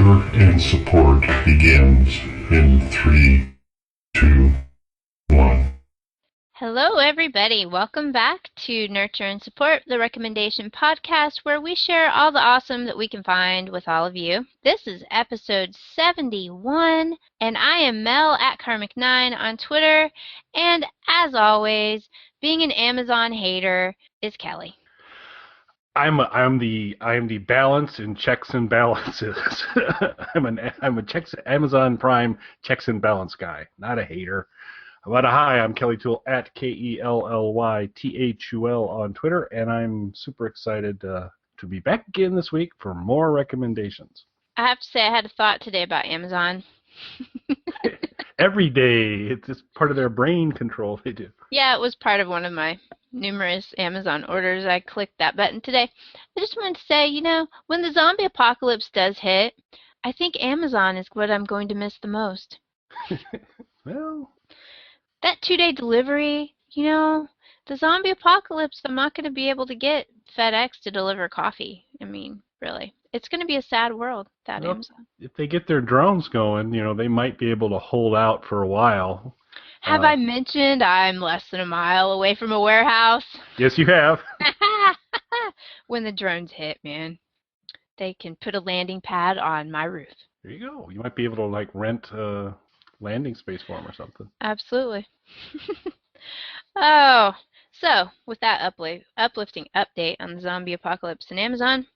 Nurture and support begins in 3, 2, 1. Hello, everybody. Welcome back to Nurture and Support, the recommendation podcast where we share all the awesome that we can find with all of you. This is episode 71, and I am Mel at Karmic9 on Twitter. And as always, being an Amazon hater is Kelly. I'm the balance in checks and balances. I'm a Amazon Prime checks and balance guy, not a hater. Hi, I'm Kelly Toole at KELLYTHUL on Twitter, and I'm super excited to be back again this week for more recommendations. I have to say I had a thought today about Amazon. Every day, it's just part of their brain control they do. Yeah, it was part of one of my numerous Amazon orders. I clicked that button today. I just wanted to say, when the zombie apocalypse does hit, I think Amazon is what I'm going to miss the most. Well, that 2-day delivery, the zombie apocalypse, I'm not going to be able to get FedEx to deliver coffee. I mean, really. It's going to be a sad world without Amazon. If they get their drones going, they might be able to hold out for a while. Have I mentioned I'm less than a mile away from a warehouse? Yes, you have. When the drones hit, man, they can put a landing pad on my roof. There you go. You might be able to rent landing space for them or something. Absolutely. Oh, so with that uplifting update on the zombie apocalypse and Amazon,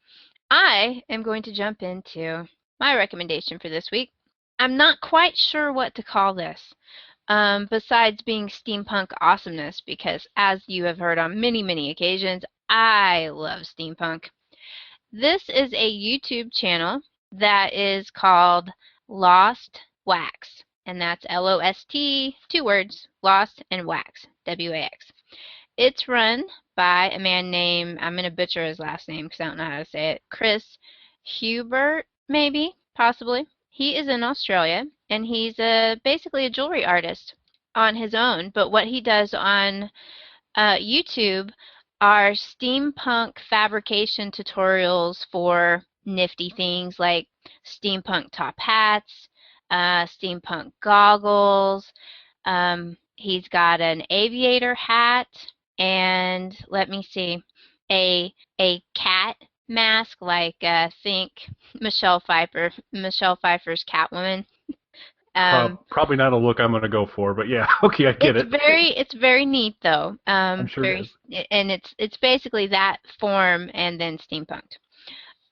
I am going to jump into my recommendation for this week. I'm not quite sure what to call this, besides being steampunk awesomeness, because as you have heard on many, many occasions, I love steampunk. This is a YouTube channel that is called Lost Wax. And that's LOST, 2 words, Lost and Wax, WAX. It's run by a man named, I'm going to butcher his last name because I don't know how to say it, Chris Hubert, maybe, possibly. He is in Australia, and he's basically a jewelry artist on his own. But what he does on YouTube are steampunk fabrication tutorials for nifty things like steampunk top hats, steampunk goggles. He's got an aviator hat, and let me see, a cat mask, like think Michelle Pfeiffer's Catwoman. Probably not a look I'm going to go for, but yeah, okay, I get it. It's very neat though. I'm sure it is. And it's basically that form and then steampunked.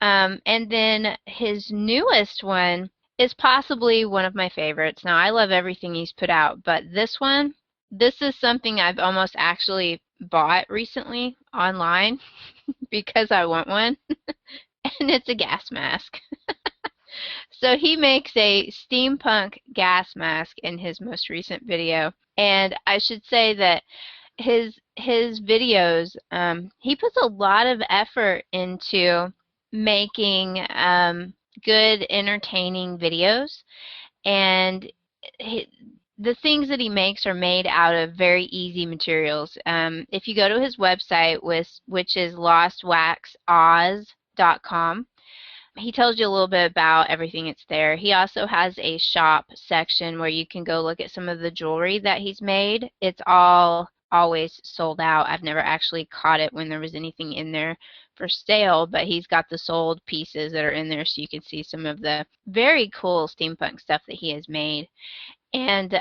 And then his newest one is possibly one of my favorites. Now, I love everything he's put out, but this is something I've almost actually bought recently online because I want one, and it's a gas mask. So he makes a steampunk gas mask in his most recent video, and I should say that his videos, he puts a lot of effort into making good, entertaining videos, and the things that he makes are made out of very easy materials. If you go to his website, which is lostwaxoz.com, he tells you a little bit about everything that's there. He also has a shop section where you can go look at some of the jewelry that he's made. It's all always sold out. I've never actually caught it when there was anything in there for sale, but he's got the sold pieces that are in there so you can see some of the very cool steampunk stuff that he has made. And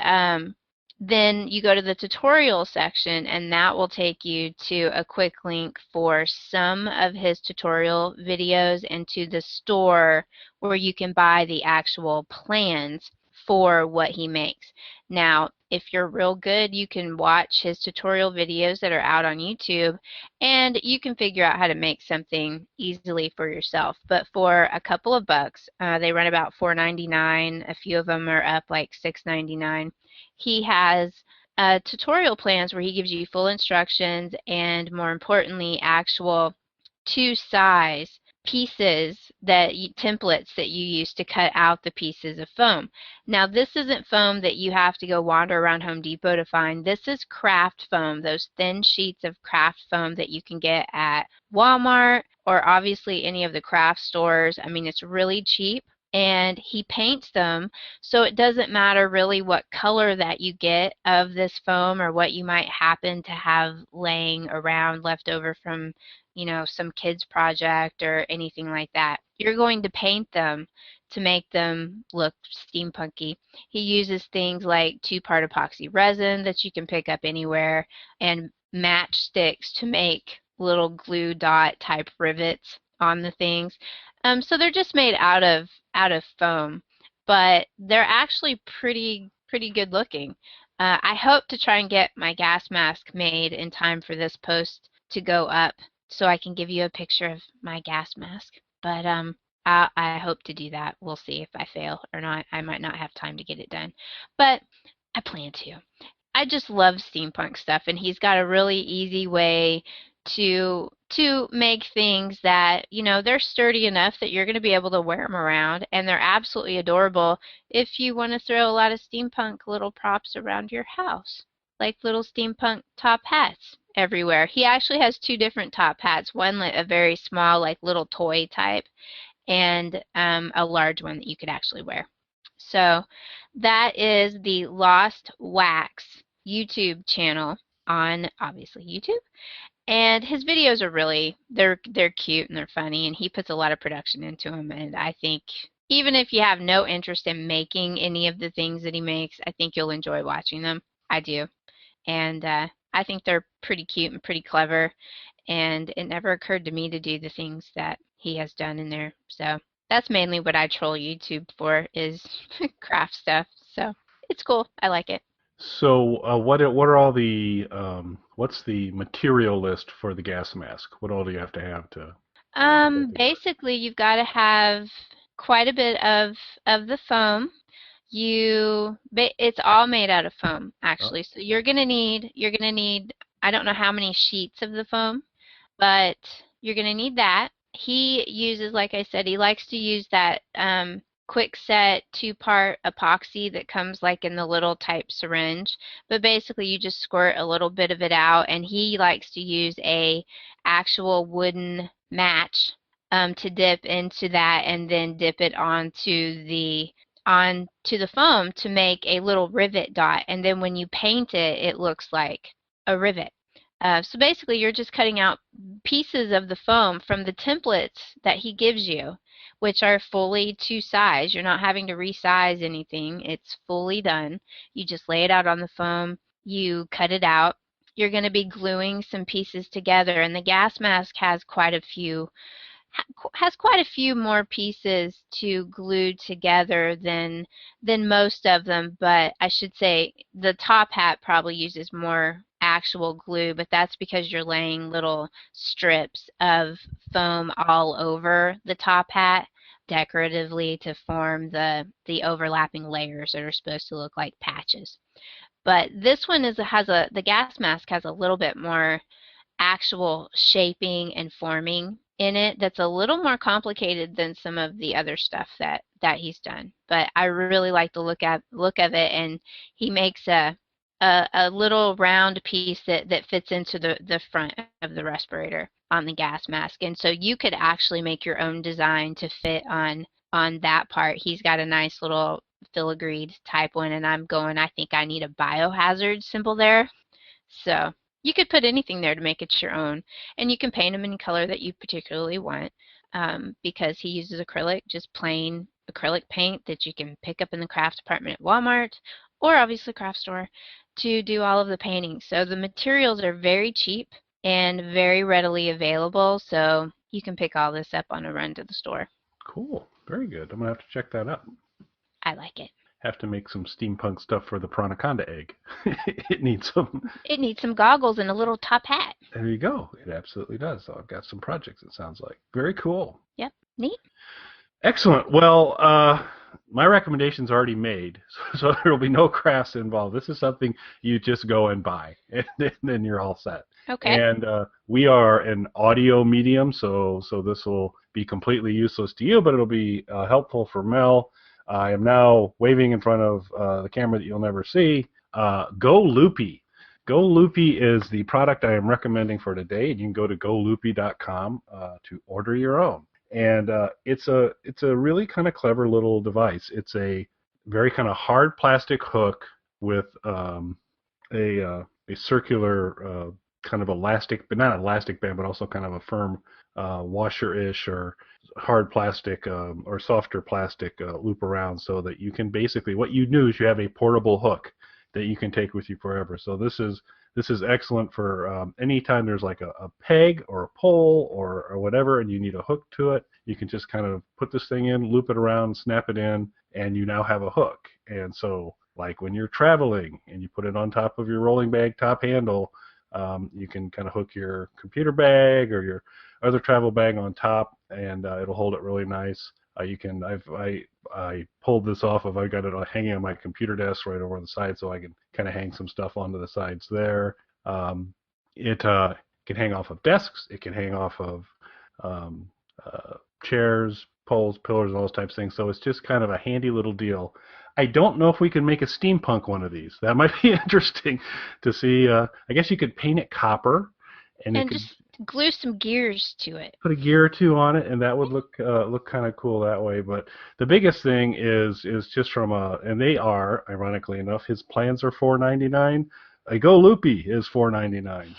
then you go to the tutorial section, and that will take you to a quick link for some of his tutorial videos and to the store where you can buy the actual plans for what he makes. Now, if you're real good, you can watch his tutorial videos that are out on YouTube, and you can figure out how to make something easily for yourself. But for a couple of bucks, they run about $4.99. A few of them are up like $6.99. He has tutorial plans where he gives you full instructions and, more importantly, actual 2-size pieces templates that you use to cut out the pieces of foam. Now, this isn't foam that you have to go wander around Home Depot to find. This is craft foam, those thin sheets of craft foam that you can get at Walmart or obviously any of the craft stores. I mean, it's really cheap, and he paints them, so it doesn't matter really what color that you get of this foam or what you might happen to have laying around left over from, some kid's project or anything like that. You're going to paint them to make them look steampunky. He uses things like 2-part epoxy resin that you can pick up anywhere and matchsticks to make little glue dot type rivets on the things. So they're just made out of foam, but they're actually pretty good looking. I hope to try and get my gas mask made in time for this post to go up so I can give you a picture of my gas mask. But I hope to do that. We'll see if I fail or not. I might not have time to get it done, but I plan to. I just love steampunk stuff, and he's got a really easy way to make things that, they're sturdy enough that you're going to be able to wear them around, and they're absolutely adorable if you want to throw a lot of steampunk little props around your house, like little steampunk top hats everywhere. He actually has 2 different top hats, one like a very small, like little toy type, and a large one that you could actually wear. So that is the Lost Wax YouTube channel on, obviously, YouTube. And his videos are really, they're cute and they're funny, and he puts a lot of production into them. And I think even if you have no interest in making any of the things that he makes, I think you'll enjoy watching them. I do. And I think they're pretty cute and pretty clever. And it never occurred to me to do the things that he has done in there. So that's mainly what I troll YouTube for, is craft stuff. So it's cool. I like it. So what are all the what's the material list for the gas mask? What all do you have to Basically, you've got to have quite a bit of the foam. It's all made out of foam, actually. So you're gonna need I don't know how many sheets of the foam, but you're gonna need that. He uses, like I said, he likes to use that quick set 2-part epoxy that comes like in the little type syringe, but basically you just squirt a little bit of it out, and he likes to use a actual wooden match to dip into that and then dip it onto the foam to make a little rivet dot, and then when you paint it, it looks like a rivet. So basically you're just cutting out pieces of the foam from the templates that he gives you, which are fully to size. You're not having to resize anything. It's fully done. You just lay it out on the foam. You cut it out. You're going to be gluing some pieces together, and the gas mask has quite a few more pieces to glue together than most of them, but I should say the top hat probably uses more actual glue, but that's because you're laying little strips of foam all over the top hat decoratively to form the overlapping layers that are supposed to look like patches. But this one the gas mask has a little bit more actual shaping and forming in it that's a little more complicated than some of the other stuff that he's done. But I really like the look of it, and he makes a little round piece that fits into the front of the respirator on the gas mask. And so you could actually make your own design to fit on that part. He's got a nice little filigreed type one, and I think I need a biohazard symbol there. So you could put anything there to make it your own, and you can paint them any color that you particularly want, because he uses acrylic, just plain acrylic paint that you can pick up in the craft department at Walmart or obviously craft store to do all of the painting. So the materials are very cheap and very readily available, so you can pick all this up on a run to the store. Cool. Very good. I'm going to have to check that out. I like it. Have to make some steampunk stuff for the Pranaconda egg. It needs some goggles and a little top hat. There you go. It absolutely does. So I've got some projects, it sounds like. Very cool. Yep. Neat. Excellent. Well, my recommendation's already made, so there will be no crafts involved. This is something you just go and buy, and then you're all set. Okay. And we are an audio medium, so this will be completely useless to you, but it'll be helpful for Mel. I am now waving in front of the camera that you'll never see. GoLoopie. GoLoopie is the product I am recommending for today, and you can go to GoLoopie.com to order your own. And it's a really kind of clever little device. It's a very kind of hard plastic hook with a circular kind of elastic, but not elastic band, but also kind of a firm washer-ish or hard plastic or softer plastic loop around, so that you can basically, what you do is you have a portable hook that you can take with you forever. So this is excellent for anytime there's like a peg or a pole or whatever, and you need a hook to it. You can just kind of put this thing in, loop it around, snap it in, and you now have a hook. And so, like when you're traveling and you put it on top of your rolling bag top handle, you can kind of hook your computer bag or your other travel bag on top, and it'll hold it really nice. I pulled this off of, I got it hanging on my computer desk right over on the side, so I can kind of hang some stuff onto the sides there. It can hang off of desks. It can hang off of chairs, poles, pillars, and all those types of things. So it's just kind of a handy little deal. I don't know if we can make a steampunk one of these. That might be interesting to see. I guess you could paint it copper, and just glue some gears to it. Put a gear or two on it, and that would look kind of cool that way. But the biggest thing is just from and they are, ironically enough, his plans are $4.99. A GoLoopie is $4.99,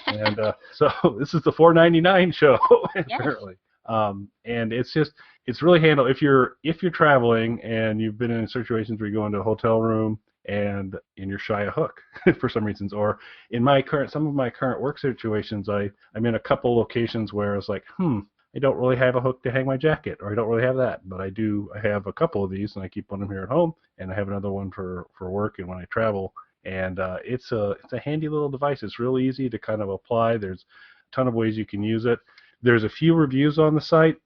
and so this is the $4.99 show apparently. And it's really handle if you're traveling and you've been in situations where you go into a hotel room and you're shy of hook for some reasons, or in some of my current work situations, I'm in a couple locations where it's like, I don't really have a hook to hang my jacket, or I don't really have that, but I have a couple of these, and I keep one of them here at home, and I have another one for work and when I travel. And it's a handy little device. It's really easy to kind of apply. There's a ton of ways you can use it. There's a few reviews on the site,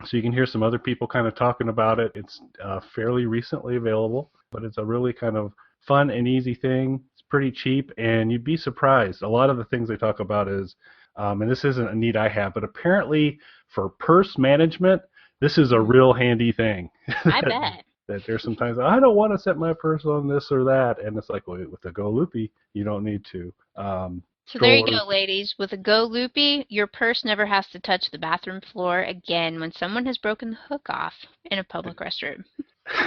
so you can hear some other people kind of talking about it. It's fairly recently available, but it's a really kind of fun and easy thing. It's pretty cheap, and you'd be surprised. A lot of the things they talk about is, and this isn't a need I have, but apparently for purse management, this is a real handy thing. I bet. That there's sometimes, I don't want to set my purse on this or that, and it's like, well, with the GoLoopie, you don't need to. So there you go, ladies. With a GoLoopie, your purse never has to touch the bathroom floor again when someone has broken the hook off in a public restroom.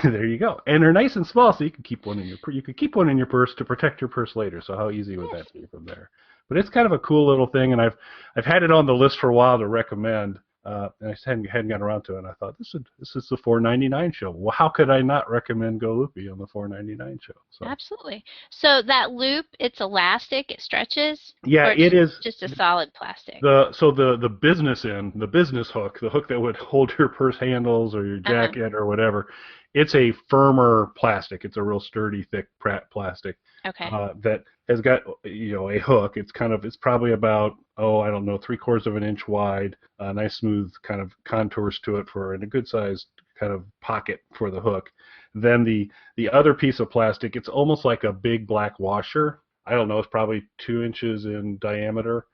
There you go. And they're nice and small, so you can keep one in your purse to protect your purse later. So how easy would that be from there? But it's kind of a cool little thing, and I've had it on the list for a while to recommend. And I just hadn't gotten around to it. And I thought this is the $4.99 show. Well, how could I not recommend GoLoopie on the $4.99 show? So. Absolutely. So that loop, it's elastic. It stretches. Yeah, it is. Just a solid plastic. The business end, the business hook, the hook that would hold your purse handles or your jacket or whatever. It's a firmer plastic. It's a real sturdy, thick plastic. Okay. That has got a hook. It's probably about 3/4 of an inch wide. Nice smooth kind of contours to it and a good sized kind of pocket for the hook. Then the other piece of plastic, it's almost like a big black washer. I don't know. It's probably 2 inches in diameter.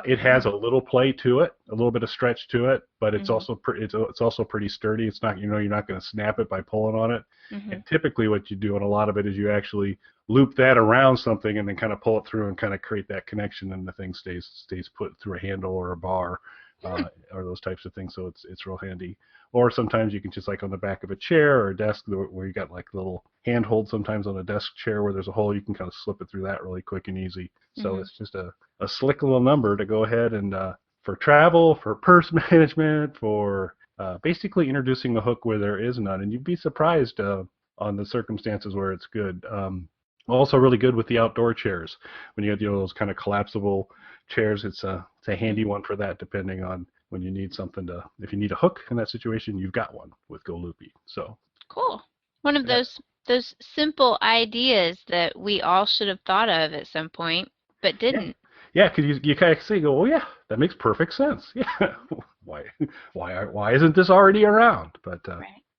It has a little play to it, a little bit of stretch to it, but it's also it's also pretty sturdy. It's not you're not going to snap it by pulling on it. And typically, what you do in a lot of it is you actually loop that around something and then kind of pull it through and kind of create that connection, and the thing stays put through a handle or a bar or those types of things. So it's real handy. Or sometimes you can just like on the back of a chair or a desk where you got like little handhold sometimes on a desk chair where there's a hole, you can kind of slip it through that really quick and easy. So it's just a slick little number to go ahead and for travel, for purse management, for basically introducing the hook where there is none. And you'd be surprised on the circumstances where it's good. Also really good with the outdoor chairs. When you have those kind of collapsible chairs, it's a handy one for that, depending on when you need something if you need a hook in that situation, you've got one with GoLoopie. So cool. One of those simple ideas that we all should have thought of at some point, but didn't. Yeah, because you kind of see, oh yeah, that makes perfect sense. Yeah, why isn't this already around? But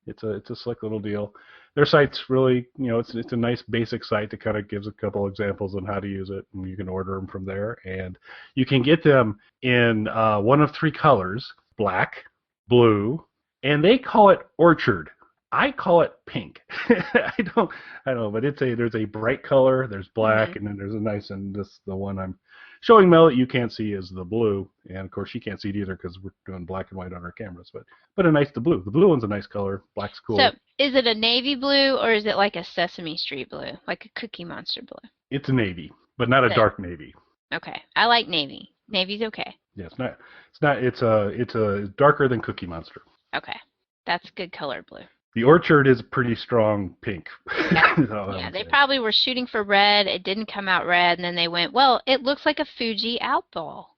it's a slick little deal. Their site's really, it's a nice basic site that kind of gives a couple examples on how to use it, and you can order them from there. And you can get them in one of 3 colors: black, blue, and they call it orchard. I call it pink. I don't know, but there's a bright color, there's black, and then there's a nice, and the one I'm showing Mel that you can't see is the blue, and of course she can't see it either because we're doing black and white on our cameras. But the blue. The blue one's a nice color. Black's cool. So, is it a navy blue or is it like a Sesame Street blue, like a Cookie Monster blue? It's a navy, but not a dark navy. Okay, I like navy. Navy's okay. Yeah, it's not. It's a darker than Cookie Monster. Okay, that's good color blue. The orchard is pretty strong pink. Yeah, they probably were shooting for red. It didn't come out red, and then they went, well, it looks like a Fuji apple.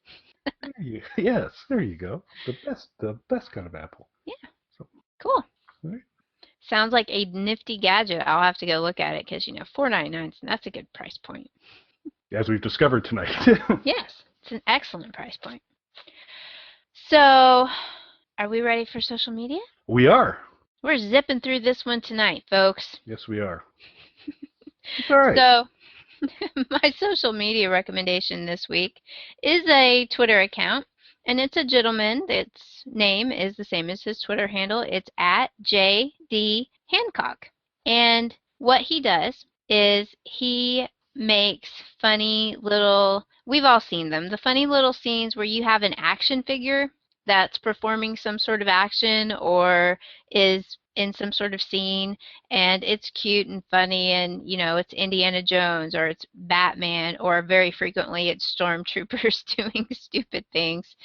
Yes, there you go. The best kind of apple. Yeah. So, cool. Right. Sounds like a nifty gadget. I'll have to go look at it because, $4.99, that's a good price point. As we've discovered tonight. Yes, it's an excellent price point. So, are we ready for social media? We are. We're zipping through this one tonight, folks. Yes, we are. It's all right. So, my social media recommendation this week is a Twitter account, and it's a gentleman. Its name is the same as his Twitter handle. It's at JD Hancock. And what he does is he makes funny little, we've all seen them, the funny little scenes where you have an action figure that's performing some sort of action or is in some sort of scene, and it's cute and funny, and it's Indiana Jones or it's Batman, or very frequently it's stormtroopers doing stupid things.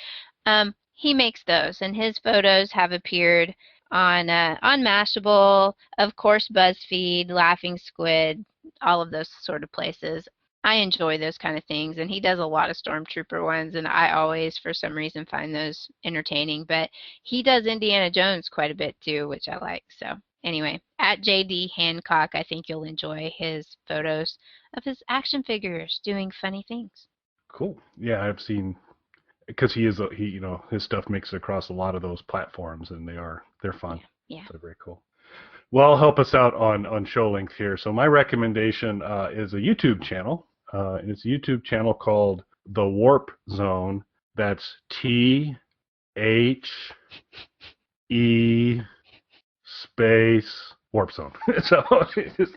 He makes those, and his photos have appeared on Mashable, of course BuzzFeed, Laughing Squid, all of those sort of places. I enjoy those kind of things, and he does a lot of stormtrooper ones, and I always, for some reason, find those entertaining. But he does Indiana Jones quite a bit too, which I like. So anyway, at JD Hancock, I think you'll enjoy his photos of his action figures doing funny things. Cool. Yeah, I've seen, because his stuff makes it across a lot of those platforms, and they're fun. Yeah. They're very cool. Well, help us out on show length here. So my recommendation is a YouTube channel. And it's a YouTube channel called The Warp Zone. That's THE Warp Zone. So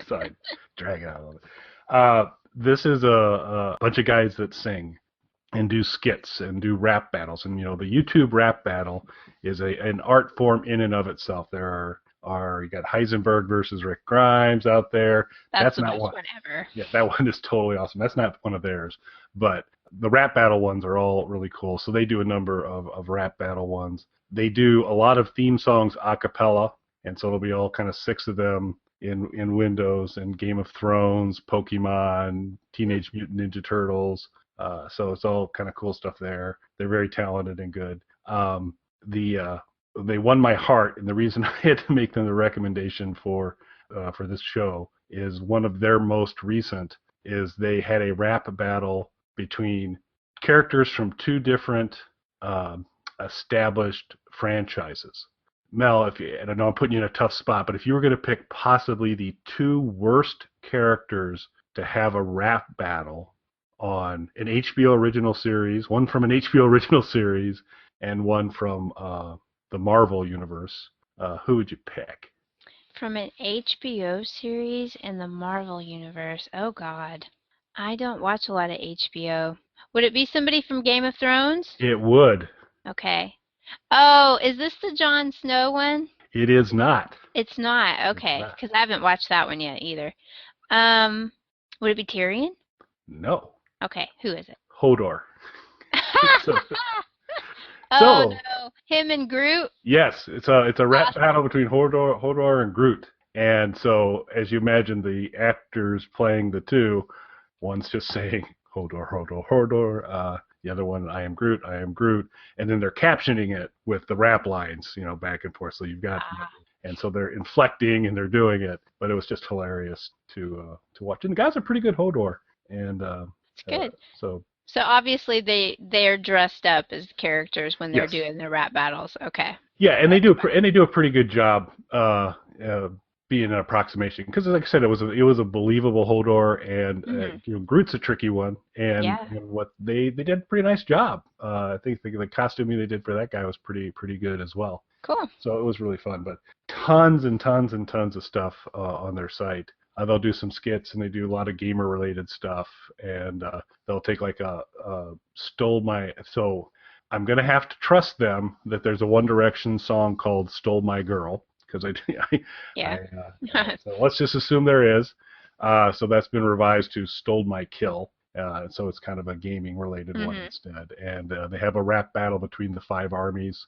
sorry, drag it out a little bit. This is a bunch of guys that sing and do skits and do rap battles. And the YouTube rap battle is an art form in and of itself. There are you got Heisenberg versus Rick Grimes out there. That's the not best one ever. Yeah, that one is totally awesome. That's not one of theirs, but the rap battle ones are all really cool. So they do a number of rap battle ones. They do a lot of theme songs a cappella, and so there'll be all kind of 6 of them in Windows and Game of Thrones, Pokemon, Teenage Mutant Ninja Turtles. So it's all kind of cool stuff there. They're very talented and good. They won my heart, and the reason I had to make them the recommendation for this show is one of their most recent is they had a rap battle between characters from 2 different established franchises. Mel, and I know I'm putting you in a tough spot, but if you were going to pick possibly the 2 worst characters to have a rap battle on an HBO original series, one from an HBO original series and one from the Marvel universe, who would you pick? From an HBO series in the Marvel universe. Oh, God. I don't watch a lot of HBO. Would it be somebody from Game of Thrones? It would. Okay. Oh, is this the Jon Snow one? It is not. It's not. Okay, because I haven't watched that one yet either. Would it be Tyrion? No. Okay, who is it? Hodor. Oh no, him and Groot? Yes, it's a rap battle between Hodor and Groot. And so, as you imagine, the actors playing the 2, one's just saying Hodor, Hodor, Hodor. The other one, I am Groot, I am Groot. And then they're captioning it with the rap lines, back and forth. So you've got, and so they're inflecting and they're doing it. But it was just hilarious to watch. And the guys are pretty good Hodor. And it's good. So obviously they are dressed up as characters when they're doing their rap battles. Okay. Yeah, and they do a pretty good job being an approximation, because like I said, it was a believable Hodor, and Groot's a tricky one, and what they did a pretty nice job. I think the costuming they did for that guy was pretty good as well. Cool. So it was really fun, but tons and tons and tons of stuff on their site. They'll do some skits, and they do a lot of gamer-related stuff, and they'll take like so I'm going to have to trust them that there's a One Direction song called Stole My Girl, because so let's just assume there is. So that's been revised to Stole My Kill. So it's kind of a gaming-related one instead. And they have a rap battle between the 5 armies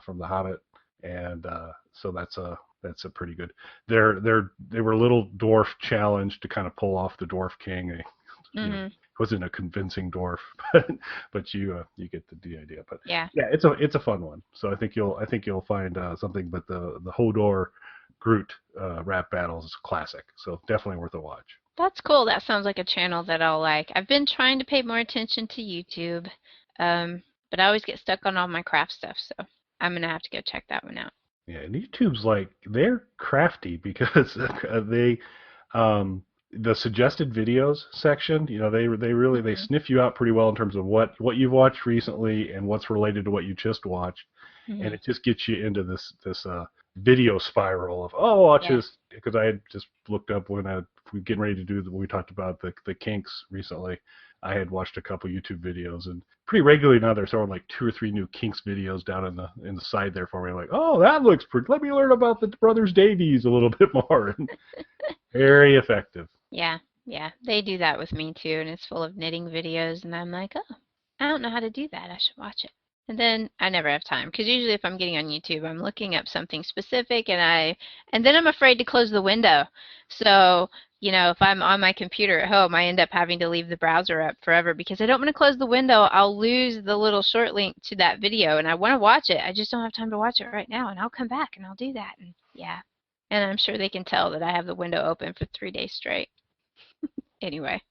from The Hobbit, and so that's a pretty good. They were a little dwarf challenge to kind of pull off the Dwarf King. It wasn't a convincing dwarf, but you get the idea. But yeah, it's a fun one. So I think you'll find something. But the Hodor Groot rap battles is a classic. So definitely worth a watch. That's cool. That sounds like a channel that I'll like. I've been trying to pay more attention to YouTube, but I always get stuck on all my craft stuff. So I'm gonna have to go check that one out. Yeah, and YouTube's they're crafty because they the suggested videos section, they really they sniff you out pretty well in terms of what you've watched recently and what's related to what you just watched, and it just gets you into this video spiral of watch this, because I had just looked up when we getting ready to do we talked about the kinks recently. I had watched a couple YouTube videos, and pretty regularly now they're throwing like 2 or 3 new kinks videos down in the side there for me. Like, that looks pretty. Let me learn about the Brothers Davies a little bit more. Very effective. Yeah, they do that with me too, and it's full of knitting videos, and I'm like, I don't know how to do that. I should watch it. And then I never have time, because usually if I'm getting on YouTube, I'm looking up something specific, and then I'm afraid to close the window. So, if I'm on my computer at home, I end up having to leave the browser up forever because I don't want to close the window. I'll lose the little short link to that video, and I want to watch it. I just don't have time to watch it right now, and I'll come back and I'll do that. And and I'm sure they can tell that I have the window open for 3 days straight. Anyway,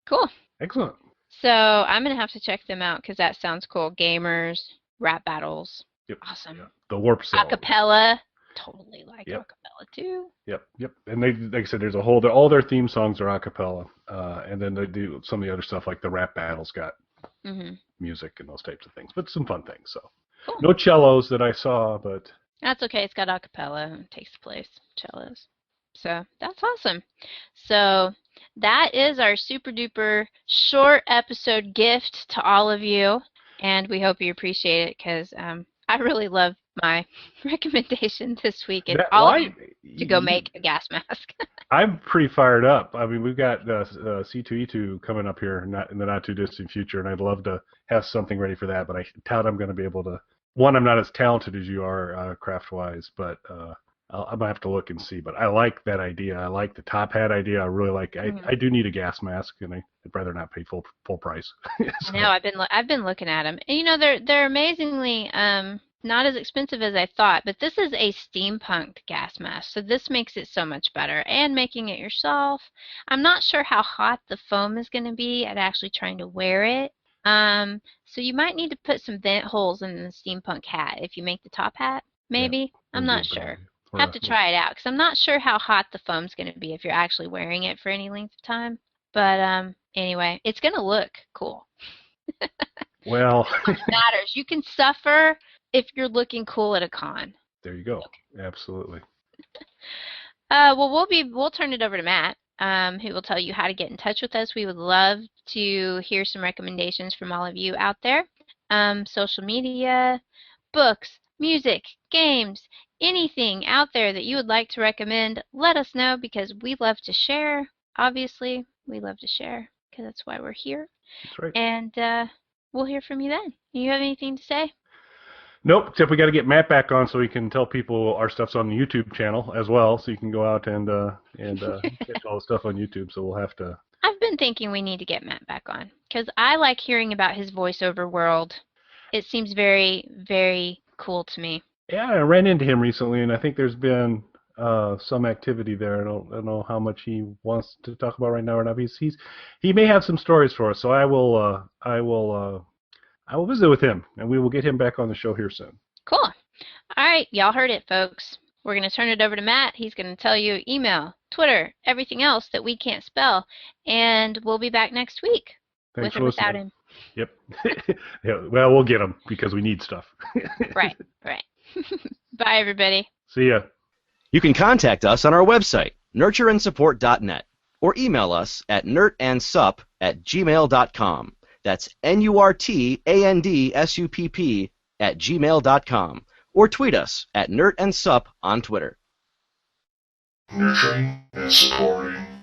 cool. Excellent. So I'm going to have to check them out because that sounds cool. Gamers, rap battles. Yep. Awesome. Yeah. The Warp Cell. Acapella. Totally like acapella too. Yep. And they, like I said, there's all their theme songs are acapella. And then they do some of the other stuff like the rap battles got music and those types of things. But some fun things. So cool. No cellos that I saw, but that's okay. It's got acapella and takes the place cellos. So that's awesome. So that is our super duper short episode gift to all of you, and we hope you appreciate it because I really love my recommendation this week and all of you to go make a gas mask. I'm pretty fired up. I mean, we've got C2E2 coming up here in the not too distant future, and I'd love to have something ready for that, but I doubt I'm going to be able to. One, I'm not as talented as you are craft-wise, but I might have to look and see. But I like that idea. I like the top hat idea. I really like. I do need a gas mask, and I'd rather not pay full price. So. I know. I've been looking at them, and they're amazingly not as expensive as I thought. But this is a steampunk gas mask, so this makes it so much better. And making it yourself, I'm not sure how hot the foam is going to be at actually trying to wear it. So you might need to put some vent holes in the steampunk hat if you make the top hat. Maybe. Yeah, I'm not sure. Have to try it out because I'm not sure how hot the foam's going to be if you're actually wearing it for any length of time. But anyway, it's going to look cool. Well, it matters. You can suffer if you're looking cool at a con. There you go. Okay. Absolutely. Well, we'll turn it over to Matt, who will tell you how to get in touch with us. We would love to hear some recommendations from all of you out there. Social media, books, music, games, anything out there that you would like to recommend, let us know because we love to share. Obviously, we love to share because that's why we're here. That's right. And we'll hear from you then. You have anything to say? Nope, except we got to get Matt back on so we can tell people our stuff's on the YouTube channel as well, so you can go out and get all the stuff on YouTube. So we'll have to. I've been thinking we need to get Matt back on because I like hearing about his voiceover world. It seems very, very cool to me. Yeah, I ran into him recently, and I think there's been some activity there. I don't know how much he wants to talk about right now or not. He may have some stories for us, so I will visit with him, and we will get him back on the show here soon. Cool. All right, y'all heard it, folks. We're going to turn it over to Matt. He's going to tell you email, Twitter, everything else that we can't spell, and we'll be back next week. Thanks with or without him. Yep. Yeah, well, we'll get him because we need stuff. Right. Bye, everybody. See ya. You can contact us on our website, nurtureandsupport.net, or email us at nertandsup@gmail.com. That's NURTANDSUPP@gmail.com, or tweet us at nertandsup on Twitter. Nurturing and supporting